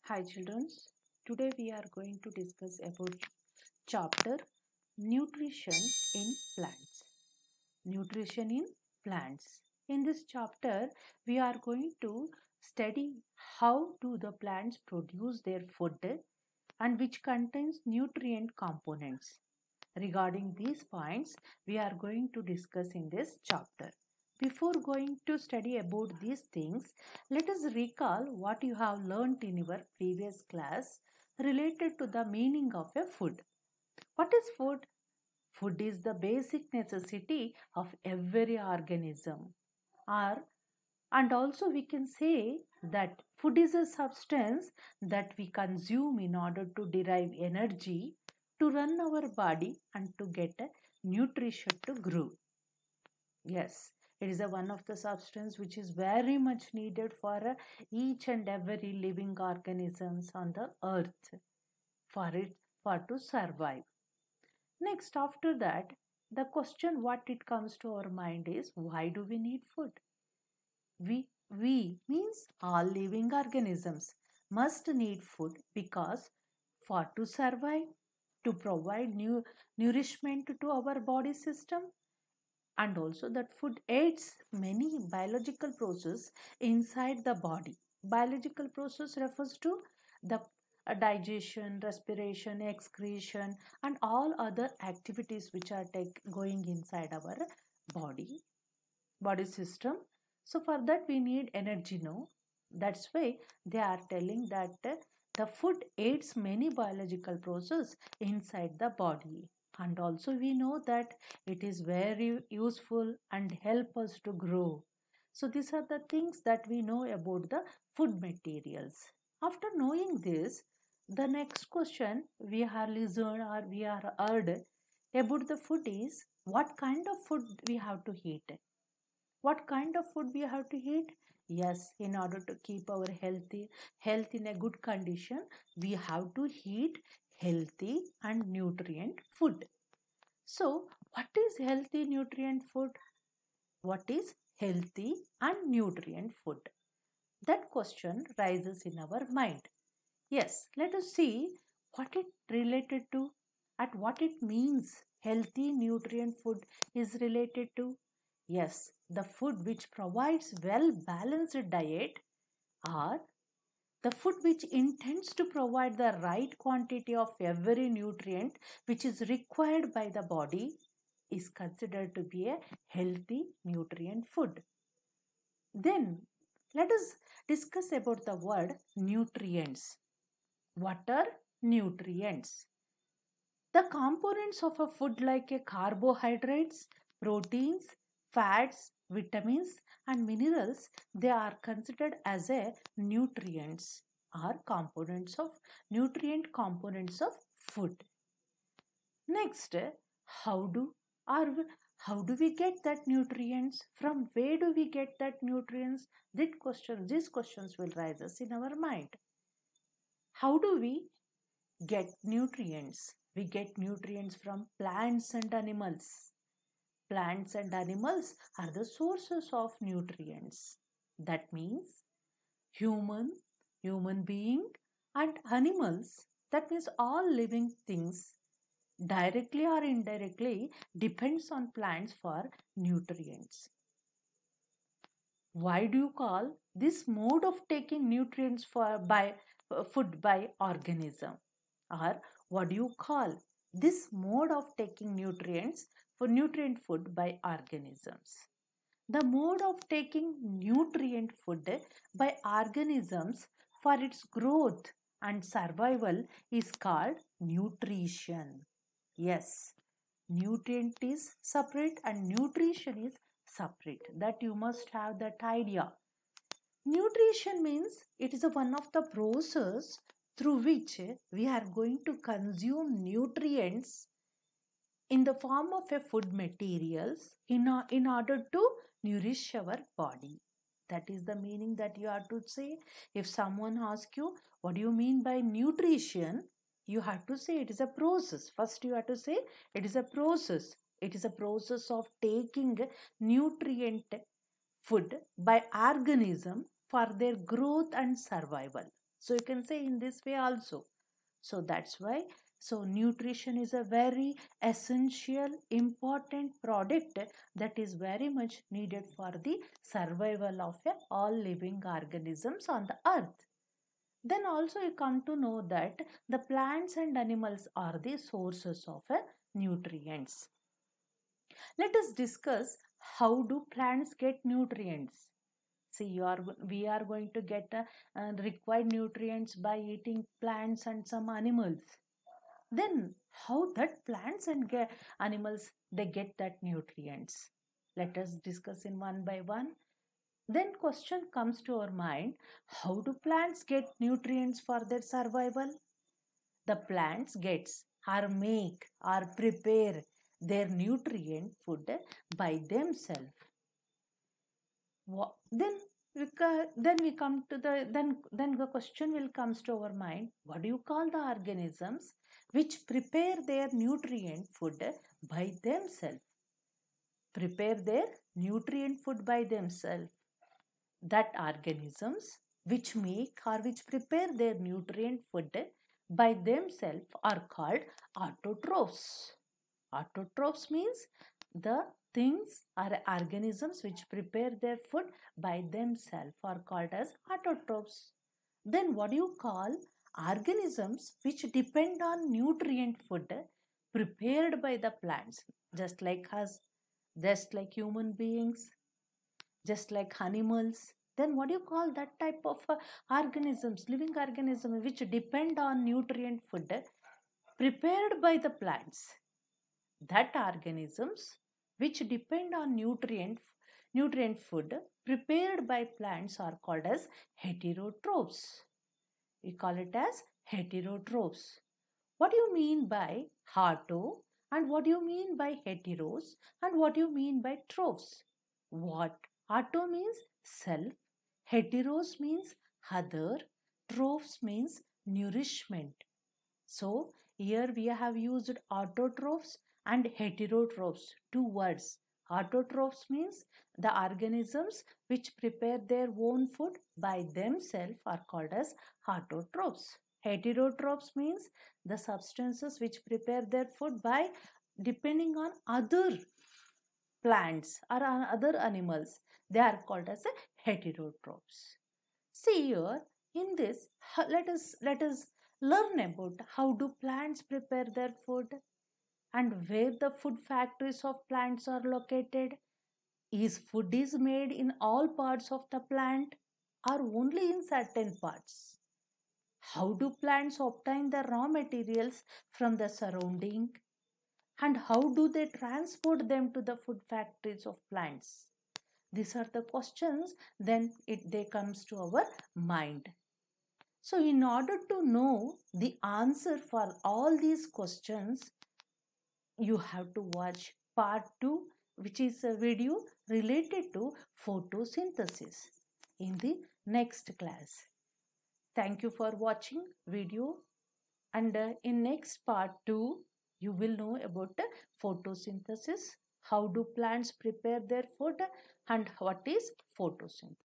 Hi children, today we are going to discuss about chapter Nutrition in Plants. Nutrition in Plants. In this chapter, we are going to study how do the plants produce their food and which contains nutrient components. Regarding these points, we are going to discuss in this chapter. Before going to study about these things, let us recall what you have learnt in your previous class related to the meaning of a food. What is food? Food is the basic necessity of every organism. Or, and also we can say that food is a substance that we consume in order to derive energy to run our body and to get a nutrition to grow. Yes, it is one of the substance which is very much needed for each and every living organisms on the earth for to survive. Next, after that, the question what it comes to our mind is why do we need food? We means all living organisms must need food because for to survive, to provide new nourishment to our body system, and also that food aids many biological process inside the body. Biological process refers to the digestion, respiration, excretion, and all other activities which are going inside our body system. So for that we need energy, no? That's why they are telling that the food aids many biological process inside the body. And also we know that it is very useful and help us to grow. So these are the things that we know about the food materials. After knowing this, the next question we have listened or we have heard about the food is what kind of food we have to eat. What kind of food we have to eat? Yes, in order to keep our health in a good condition, we have to eat healthy and nutrient food. So, what is healthy nutrient food? What is healthy and nutrient food? That question rises in our mind. Yes, let us see what it related to and what it means healthy nutrient food is related to. Yes, the food which provides well balanced diet or the food which intends to provide the right quantity of every nutrient which is required by the body is considered to be a healthy nutrient food. Then let us discuss about the word nutrients. What are nutrients? The components of a food like a carbohydrates, proteins, fats, vitamins and minerals, they are considered as a nutrients or components of nutrient components of food. Next, how do are how do we get that nutrients? From where do we get that nutrients? These questions will rise us in our mind. How do we get nutrients? We get nutrients from plants and animals. Plants and animals are the sources of nutrients. That means human, human being and animals, that means all living things directly or indirectly depends on plants for nutrients. Why do you call this mode of taking nutrients by food by organism? Or what do you call this mode of taking nutrients for nutrient food by organisms? The mode of taking nutrient food by organisms for its growth and survival is called nutrition. Yes, nutrient is separate and nutrition is separate. That you must have that idea. Nutrition means it is one of the process through which we are going to consume nutrients in the form of a food materials in order to nourish our body. That is the meaning that you have to say. If someone asks you, what do you mean by nutrition? You have to say it is a process. First you have to say it is a process. It is a process of taking nutrient food by organism for their growth and survival. So you can say in this way also. So that's why, so nutrition is a very essential, important product that is very much needed for the survival of all living organisms on the earth. Then also you come to know that the plants and animals are the sources of nutrients. Let us discuss how do plants get nutrients. See, we are going to get required nutrients by eating plants and some animals. Then how that plants and animals they get that nutrients? Let us discuss in one by one. Then question comes to our mind, how do plants get nutrients for their survival? The plants gets or make or prepare their nutrient food by themselves. Then then we come to the then the question will comes to our mind, what do you call the organisms which prepare their nutrient food by themselves? Prepare their nutrient food by themselves. That organisms which make or which prepare their nutrient food by themselves are called autotrophs. Autotrophs means the things or organisms which prepare their food by themselves are called as autotrophs. Then what do you call organisms which depend on nutrient food prepared by the plants, just like us, just like human beings, just like animals? Then what do you call that type of organisms, living organisms which depend on nutrient food prepared by the plants? That organisms which depend on nutrient food prepared by plants are called as heterotrophs. We call it as heterotrophs. What do you mean by heto, and what do you mean by heteros, and what do you mean by trophs? What? Heto means self, heteros means other, trophs means nourishment. So here we have used autotrophs and heterotrophs, two words. Autotrophs means the organisms which prepare their own food by themselves are called as autotrophs. Heterotrophs means the substances which prepare their food by depending on other plants or on other animals. They are called as heterotrophs. See here in this, let us learn about how do plants prepare their food and where the food factories of plants are located. Is food is made in all parts of the plant or only in certain parts? How do plants obtain the raw materials from the surrounding, and how do they transport them to the food factories of plants? These are the questions then they comes to our mind. So in order to know the answer for all these questions, you have to watch part 2, which is a video related to photosynthesis in the next class. Thank you for watching video, and in next part 2 you will know about photosynthesis, how do plants prepare their food, and what is photosynthesis.